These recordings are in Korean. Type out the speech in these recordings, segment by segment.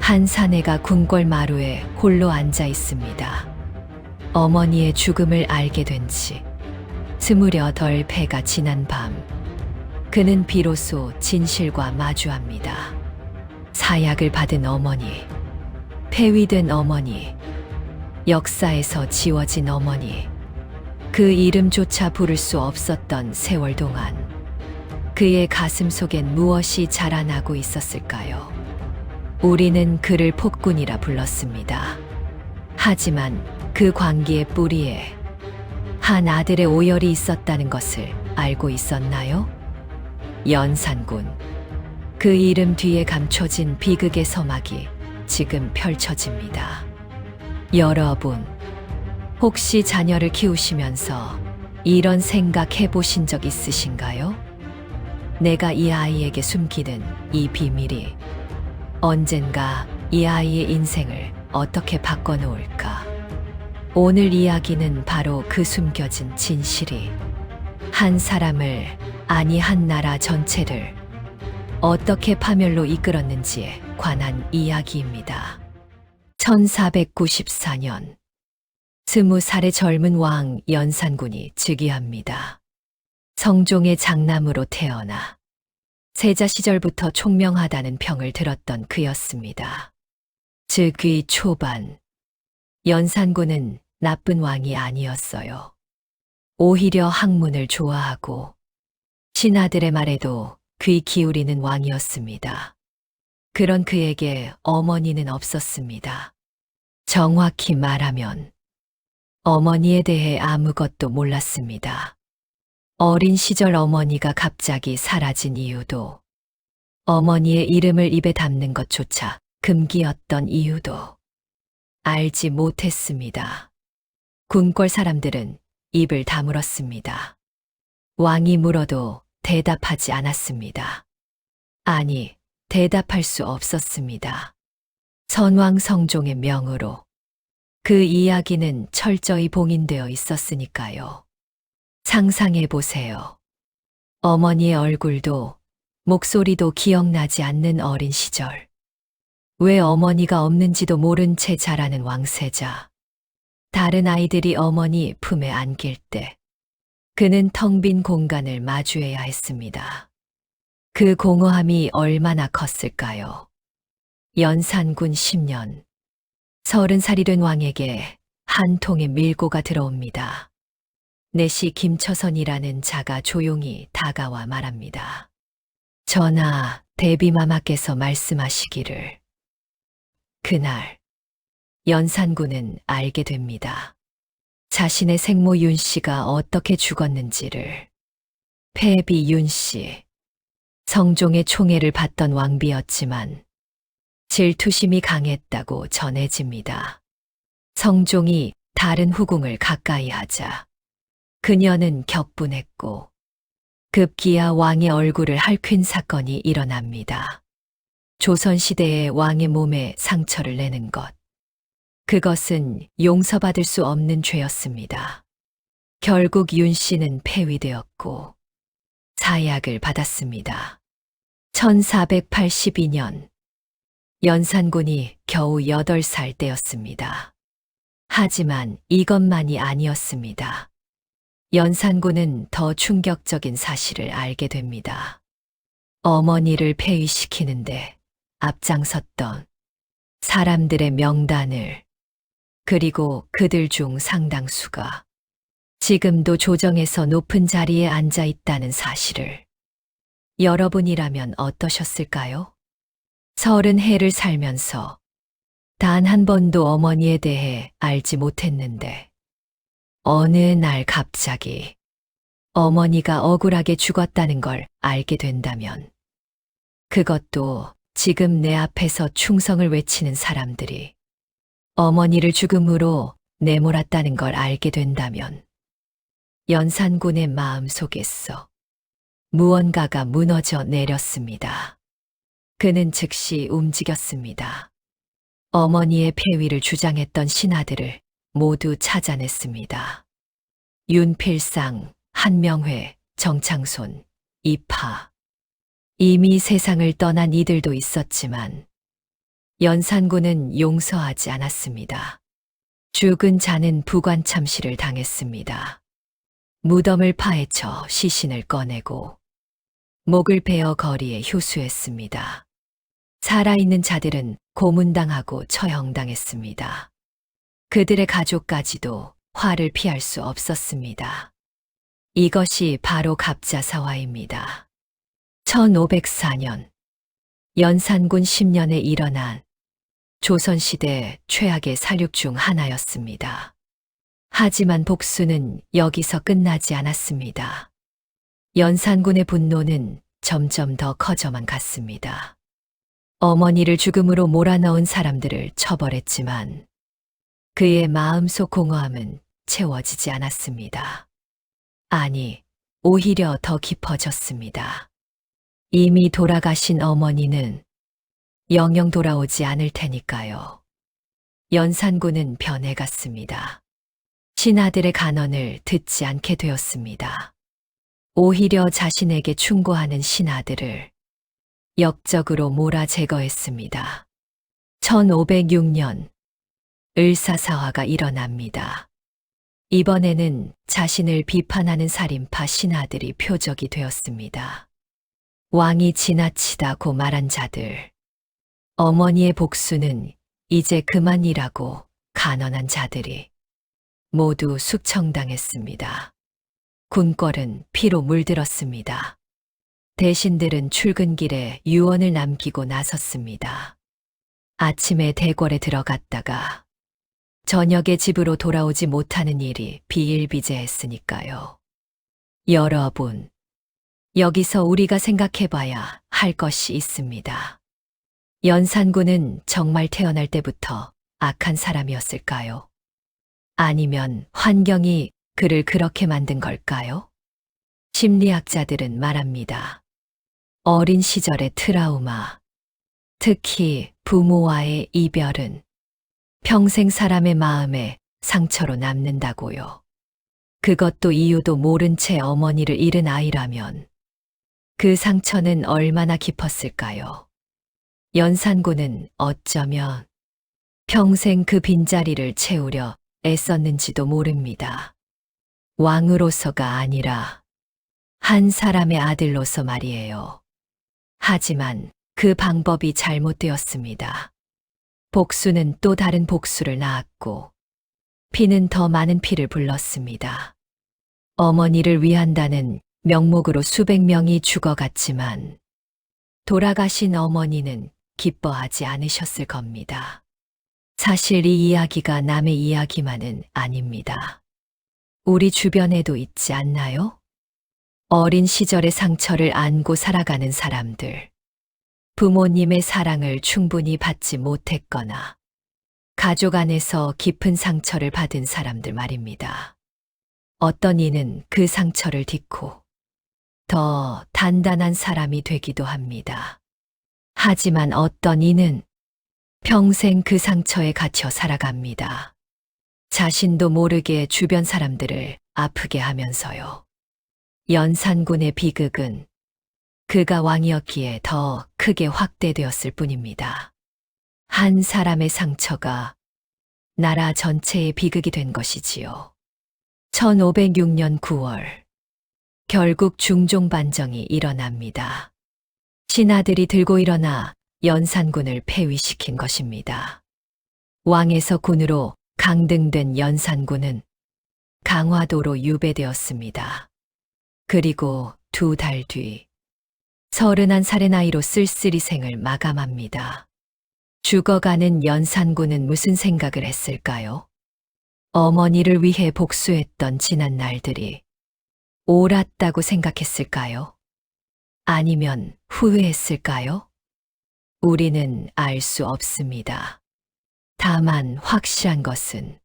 한 사내가 궁궐 마루에 홀로 앉아 있습니다. 어머니의 죽음을 알게 된 지 28배가 지난 밤, 그는 비로소 진실과 마주합니다. 사약을 받은 어머니, 폐위된 어머니, 역사에서 지워진 어머니, 그 이름조차 부를 수 없었던 세월 동안 그의 가슴 속엔 무엇이 자라나고 있었을까요? 우리는 그를 폭군이라 불렀습니다. 하지만 그 광기의 뿌리에 한 아들의 오열이 있었다는 것을 알고 있었나요? 연산군. 그 이름 뒤에 감춰진 비극의 서막이 지금 펼쳐집니다. 여러분, 혹시 자녀를 키우시면서 이런 생각해 보신 적 있으신가요? 내가 이 아이에게 숨기는 이 비밀이 언젠가 이 아이의 인생을 어떻게 바꿔놓을까? 오늘 이야기는 바로 그 숨겨진 진실이 한 사람을, 아니 한 나라 전체를 어떻게 파멸로 이끌었는지에 관한 이야기입니다. 1494년 20살의 젊은 왕 연산군이 즉위합니다. 성종의 장남으로 태어나 세자 시절부터 총명하다는 평을 들었던 그였습니다. 즉위 초반, 연산군은 나쁜 왕이 아니었어요. 오히려 학문을 좋아하고 신하들의 말에도 귀 기울이는 왕이었습니다. 그런 그에게 어머니는 없었습니다. 정확히 말하면 어머니에 대해 아무것도 몰랐습니다. 어린 시절 어머니가 갑자기 사라진 이유도, 어머니의 이름을 입에 담는 것조차 금기였던 이유도 알지 못했습니다. 궁궐 사람들은 입을 다물었습니다. 왕이 물어도 대답하지 않았습니다. 아니, 대답할 수 없었습니다. 선왕 성종의 명으로 그 이야기는 철저히 봉인되어 있었으니까요. 상상해 보세요. 어머니의 얼굴도 목소리도 기억나지 않는 어린 시절. 왜 어머니가 없는지도 모른 채 자라는 왕세자. 다른 아이들이 어머니 품에 안길 때 그는 텅 빈 공간을 마주해야 했습니다. 그 공허함이 얼마나 컸을까요? 연산군 10년, 30살이 된 왕에게 한 통의 밀고가 들어옵니다. 내시 김처선이라는 자가 조용히 다가와 말합니다. 전하, 대비마마께서 말씀하시기를. 그날 연산군은 알게 됩니다. 자신의 생모 윤 씨가 어떻게 죽었는지를. 폐비 윤 씨, 성종의 총애를 받던 왕비였지만 질투심이 강했다고 전해집니다. 성종이 다른 후궁을 가까이 하자 그녀는 격분했고 급기야 왕의 얼굴을 핥힌 사건이 일어납니다. 조선시대의 왕의 몸에 상처를 내는 것. 그것은 용서받을 수 없는 죄였습니다. 결국 윤 씨는 폐위되었고 사약을 받았습니다. 1482년 연산군이 겨우 8살 때였습니다. 하지만 이것만이 아니었습니다. 연산군은 더 충격적인 사실을 알게 됩니다. 어머니를 폐위시키는데 앞장섰던 사람들의 명단을, 그리고 그들 중 상당수가 지금도 조정에서 높은 자리에 앉아 있다는 사실을. 여러분이라면 어떠셨을까요? 30해를 살면서 단 한 번도 어머니에 대해 알지 못했는데 어느 날 갑자기 어머니가 억울하게 죽었다는 걸 알게 된다면, 그것도 지금 내 앞에서 충성을 외치는 사람들이 어머니를 죽음으로 내몰았다는 걸 알게 된다면, 연산군의 마음 속에서 무언가가 무너져 내렸습니다. 그는 즉시 움직였습니다. 어머니의 폐위를 주장했던 신하들을 모두 찾아냈습니다. 윤필상, 한명회, 정창손, 이파. 이미 세상을 떠난 이들도 있었지만 연산군은 용서하지 않았습니다. 죽은 자는 부관참시를 당했습니다. 무덤을 파헤쳐 시신을 꺼내고 목을 베어 거리에 효수했습니다. 살아있는 자들은 고문당하고 처형당했습니다. 그들의 가족까지도 화를 피할 수 없었습니다. 이것이 바로 갑자사화입니다. 1504년 연산군 10년에 일어난 조선시대 최악의 살육 중 하나였습니다. 하지만 복수는 여기서 끝나지 않았습니다. 연산군의 분노는 점점 더 커져만 갔습니다. 어머니를 죽음으로 몰아넣은 사람들을 처벌했지만 그의 마음속 공허함은 채워지지 않았습니다. 아니, 오히려 더 깊어졌습니다. 이미 돌아가신 어머니는 영영 돌아오지 않을 테니까요. 연산군은 변해갔습니다. 신하들의 간언을 듣지 않게 되었습니다. 오히려 자신에게 충고하는 신하들을 역적으로 몰아 제거했습니다. 1506년 을사사화가 일어납니다. 이번에는 자신을 비판하는 살인파 신하들이 표적이 되었습니다. 왕이 지나치다고 말한 자들, 어머니의 복수는 이제 그만이라고 간언한 자들이 모두 숙청당했습니다. 군궐은 피로 물들었습니다. 대신들은 출근길에 유언을 남기고 나섰습니다. 아침에 대궐에 들어갔다가 저녁에 집으로 돌아오지 못하는 일이 비일비재했으니까요. 여러분, 여기서 우리가 생각해봐야 할 것이 있습니다. 연산군은 정말 태어날 때부터 악한 사람이었을까요? 아니면 환경이 그를 그렇게 만든 걸까요? 심리학자들은 말합니다. 어린 시절의 트라우마, 특히 부모와의 이별은 평생 사람의 마음에 상처로 남는다고요. 그것도 이유도 모른 채 어머니를 잃은 아이라면 그 상처는 얼마나 깊었을까요? 연산군은 어쩌면 평생 그 빈자리를 채우려 애썼는지도 모릅니다. 왕으로서가 아니라 한 사람의 아들로서 말이에요. 하지만 그 방법이 잘못되었습니다. 복수는 또 다른 복수를 낳았고 피는 더 많은 피를 불렀습니다. 어머니를 위한다는 명목으로 수백 명이 죽어갔지만 돌아가신 어머니는 기뻐하지 않으셨을 겁니다. 사실 이 이야기가 남의 이야기만은 아닙니다. 우리 주변에도 있지 않나요? 어린 시절의 상처를 안고 살아가는 사람들, 부모님의 사랑을 충분히 받지 못했거나 가족 안에서 깊은 상처를 받은 사람들 말입니다. 어떤 이는 그 상처를 딛고 더 단단한 사람이 되기도 합니다. 하지만 어떤 이는 평생 그 상처에 갇혀 살아갑니다. 자신도 모르게 주변 사람들을 아프게 하면서요. 연산군의 비극은 그가 왕이었기에 더 크게 확대되었을 뿐입니다. 한 사람의 상처가 나라 전체의 비극이 된 것이지요. 1506년 9월, 결국 중종반정이 일어납니다. 신하들이 들고 일어나 연산군을 폐위시킨 것입니다. 왕에서 군으로 강등된 연산군은 강화도로 유배되었습니다. 그리고 2달 뒤 31살의 나이로 쓸쓸히 생을 마감합니다. 죽어가는 연산군은 무슨 생각을 했을까요? 어머니를 위해 복수했던 지난 날들이 옳았다고 생각했을까요? 아니면 후회했을까요? 우리는 알 수 없습니다. 다만 확실한 것은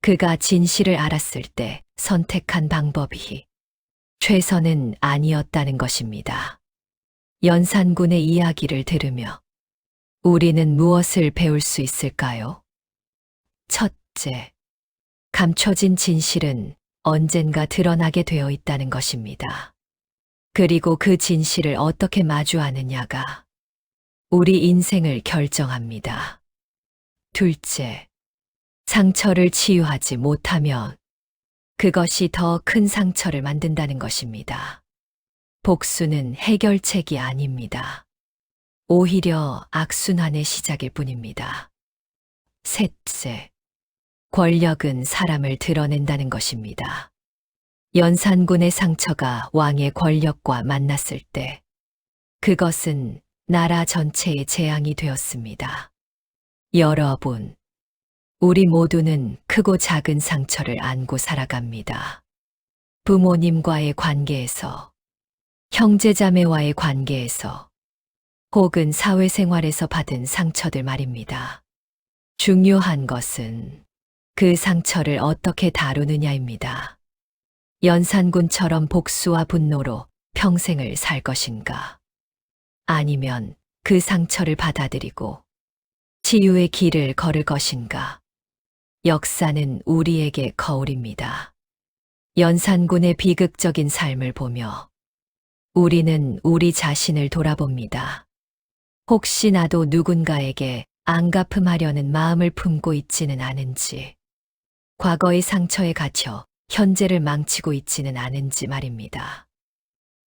그가 진실을 알았을 때 선택한 방법이 최선은 아니었다는 것입니다. 연산군의 이야기를 들으며 우리는 무엇을 배울 수 있을까요? 첫째, 감춰진 진실은 언젠가 드러나게 되어 있다는 것입니다. 그리고 그 진실을 어떻게 마주하느냐가 우리 인생을 결정합니다. 둘째, 상처를 치유하지 못하면 그것이 더 큰 상처를 만든다는 것입니다. 복수는 해결책이 아닙니다. 오히려 악순환의 시작일 뿐입니다. 셋째, 권력은 사람을 드러낸다는 것입니다. 연산군의 상처가 왕의 권력과 만났을 때 그것은 나라 전체의 재앙이 되었습니다. 여러분, 우리 모두는 크고 작은 상처를 안고 살아갑니다. 부모님과의 관계에서, 형제자매와의 관계에서, 혹은 사회생활에서 받은 상처들 말입니다. 중요한 것은 그 상처를 어떻게 다루느냐입니다. 연산군처럼 복수와 분노로 평생을 살 것인가? 아니면 그 상처를 받아들이고 치유의 길을 걸을 것인가? 역사는 우리에게 거울입니다. 연산군의 비극적인 삶을 보며 우리는 우리 자신을 돌아봅니다. 혹시 나도 누군가에게 안갚음하려는 마음을 품고 있지는 않은지, 과거의 상처에 갇혀 현재를 망치고 있지는 않은지 말입니다.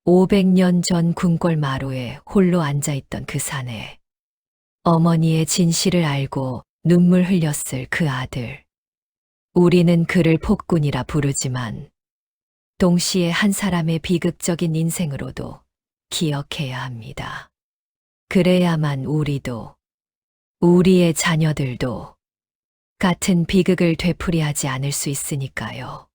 500년 전 궁궐 마루에 홀로 앉아있던 그 사내, 어머니의 진실을 알고 눈물 흘렸을 그 아들. 우리는 그를 폭군이라 부르지만 동시에 한 사람의 비극적인 인생으로도 기억해야 합니다. 그래야만 우리도, 우리의 자녀들도 같은 비극을 되풀이하지 않을 수 있으니까요.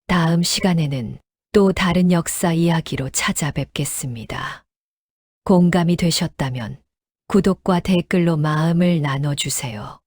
다음 시간에는 또 다른 역사 이야기로 찾아뵙겠습니다. 공감이 되셨다면 구독과 댓글로 마음을 나눠주세요.